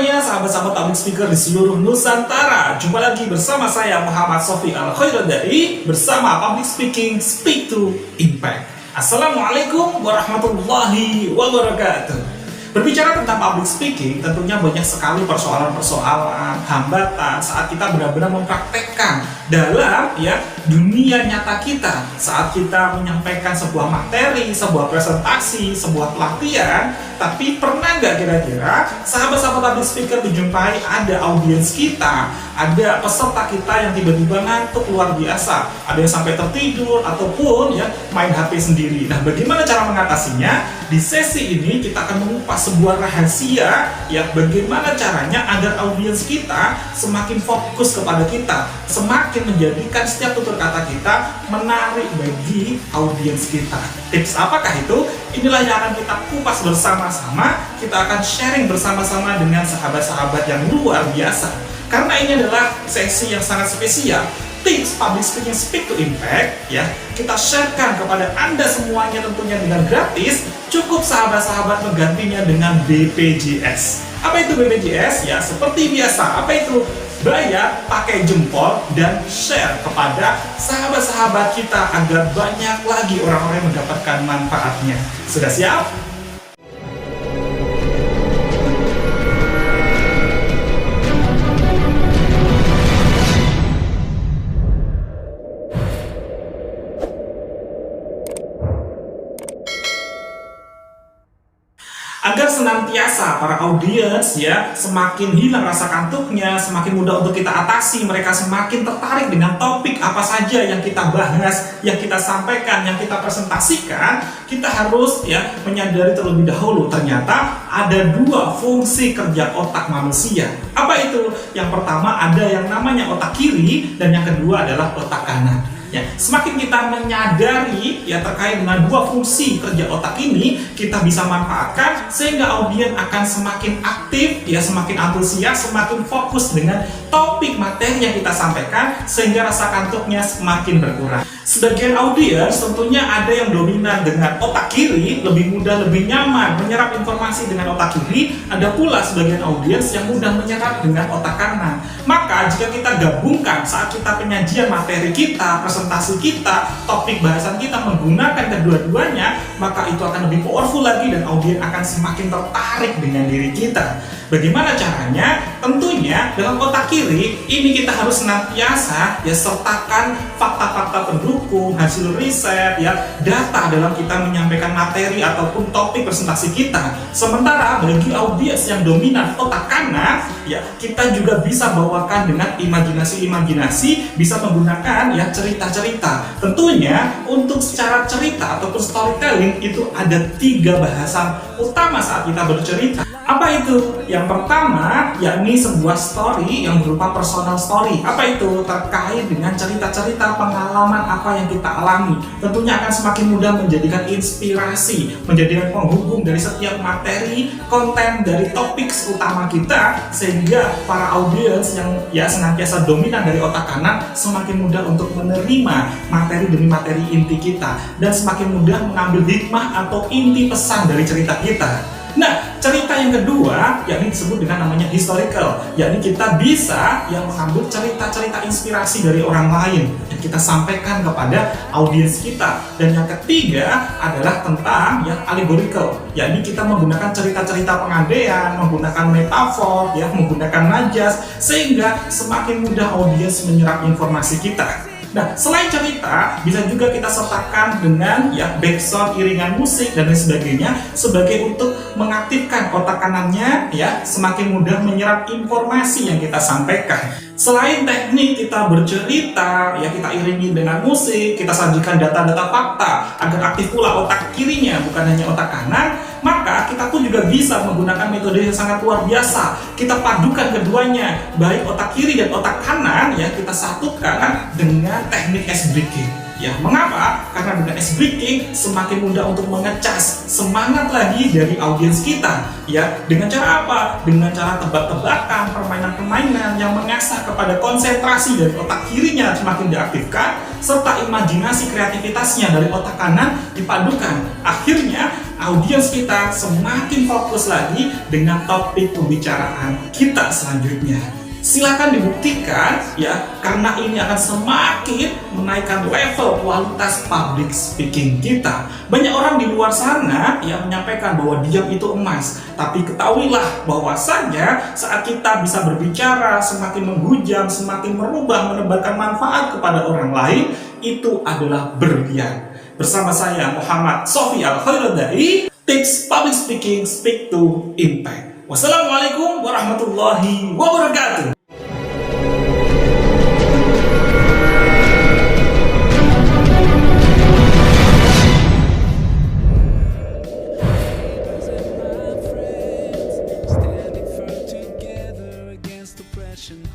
kabarnya sahabat-sahabat public speaker di seluruh Nusantara? Jumpa lagi bersama saya Muhammad Sofi Al-Khairadari bersama Public Speaking Speak to Impact. Assalamualaikum warahmatullahi wabarakatuh. Berbicara tentang public speaking, tentunya banyak sekali persoalan-persoalan, hambatan saat kita benar-benar mempraktekkan dalam dunia nyata kita. Saat kita menyampaikan sebuah materi, sebuah presentasi, sebuah pelatihan, tapi pernah nggak kira-kira sahabat-sahabat public speaker dijumpai ada audiens kita, ada peserta kita yang tiba-tiba ngantuk luar biasa, ada yang sampai tertidur ataupun main HP sendiri. Nah, bagaimana cara mengatasinya? Di sesi ini kita akan mengupas sebuah rahasia bagaimana caranya agar audiens kita semakin fokus kepada kita, semakin menjadikan setiap tutur kata kita menarik bagi audiens kita. Tips apakah itu? Inilah yang akan kita kupas bersama-sama. Kita akan sharing bersama-sama dengan sahabat-sahabat yang luar biasa. Karena ini adalah sesi yang sangat spesial. Tips Public Speaking Speak to Impact kita sharekan kepada Anda semuanya tentunya dengan gratis. Cukup sahabat-sahabat menggantinya dengan BPJS. Apa itu BPJS? Seperti biasa. Apa itu? Bayar pakai jempol dan share kepada sahabat-sahabat kita agar banyak lagi orang-orang yang mendapatkan manfaatnya. Sudah siap? Agar senantiasa para audiens semakin hilang rasa kantuknya, semakin mudah untuk kita atasi, mereka semakin tertarik dengan topik apa saja yang kita bahas, yang kita sampaikan, yang kita presentasikan. Kita harus menyadari terlebih dahulu ternyata ada dua fungsi kerja otak manusia. Apa itu? Yang pertama ada yang namanya otak kiri dan yang kedua adalah otak kanan. Semakin kita menyadari terkait dengan dua fungsi kerja otak ini, kita bisa manfaatkan sehingga audiens akan semakin aktif, semakin antusias, semakin fokus dengan topik materi yang kita sampaikan sehingga rasa kantuknya semakin berkurang. Sebagian audiens tentunya ada yang dominan dengan otak kiri, lebih mudah, lebih nyaman menyerap informasi dengan otak kiri. Ada pula sebagian audiens yang mudah menyerap dengan otak kanan. Maka jika kita gabungkan saat kita penyajian materi kita, presentasi kita, topik bahasan kita menggunakan kedua-duanya, maka itu akan lebih powerful lagi dan audiens akan semakin tertarik dengan diri kita. Bagaimana caranya? Tentunya dalam otak kiri ini kita harus senantiasa sertakan fakta-fakta pendukung, hasil riset, data dalam kita menyampaikan materi ataupun topik presentasi kita. Sementara bagi audiens yang dominan otak kanan, kita juga bisa bawakan dengan imajinasi-imajinasi, bisa menggunakan cerita-cerita. Tentunya untuk secara cerita ataupun storytelling itu ada 3 bahasan utama saat kita bercerita. Apa itu? Yang pertama, yakni sebuah story yang berupa personal story. Apa itu? Terkait dengan cerita-cerita pengalaman apa yang kita alami. Tentunya akan semakin mudah menjadikan inspirasi, menjadikan penghubung dari setiap materi, konten dari topik utama kita, sehingga para audiens yang senantiasa dominan dari otak kanan semakin mudah untuk menerima materi demi materi inti kita dan semakin mudah mengambil hikmah atau inti pesan dari cerita kita. Nah, cerita yang kedua yakni disebut dengan namanya historical, yakni kita bisa mengambil cerita-cerita inspirasi dari orang lain yang kita sampaikan kepada audiens kita. Dan yang ketiga adalah tentang allegorical, yakni kita menggunakan cerita-cerita pengandaian, menggunakan metafor, menggunakan najas sehingga semakin mudah audiens menyerap informasi kita. Nah, selain cerita, bisa juga kita sertakan dengan backsound, iringan musik dan lain sebagainya sebagai untuk mengaktifkan otak kanannya semakin mudah menyerap informasi yang kita sampaikan. Selain teknik kita bercerita, kita iringi dengan musik, kita sajikan data-data fakta agar aktif pula otak kirinya bukan hanya otak kanan, maka kita pun juga bisa menggunakan metode yang sangat luar biasa. Kita padukan keduanya, baik otak kiri dan otak kanan kita satukan dengan teknik ice breaking. Ya, mengapa? Karena dengan ice breaking semakin mudah untuk mengecas semangat lagi dari audiens kita. Ya, dengan cara apa? Dengan cara tebak-tebakan, permainan-permainan yang mengasah kepada konsentrasi dari otak kirinya semakin diaktifkan, serta imajinasi kreativitasnya dari otak kanan dipadukan. Akhirnya, audiens kita semakin fokus lagi dengan topik pembicaraan kita selanjutnya. Silakan dibuktikan ya, karena ini akan semakin menaikkan level kualitas public speaking kita. Banyak orang di luar sana yang menyampaikan bahwa diam itu emas, tapi ketahuilah bahwasanya saat kita bisa berbicara semakin menghujam, semakin merubah, menebarkan manfaat kepada orang lain, itu adalah berlian. Bersama saya Muhammad Sofi Al-Khairuddai, Tips Public Speaking, Speak to Impact. Wassalamualaikum warahmatullahi wabarakatuh.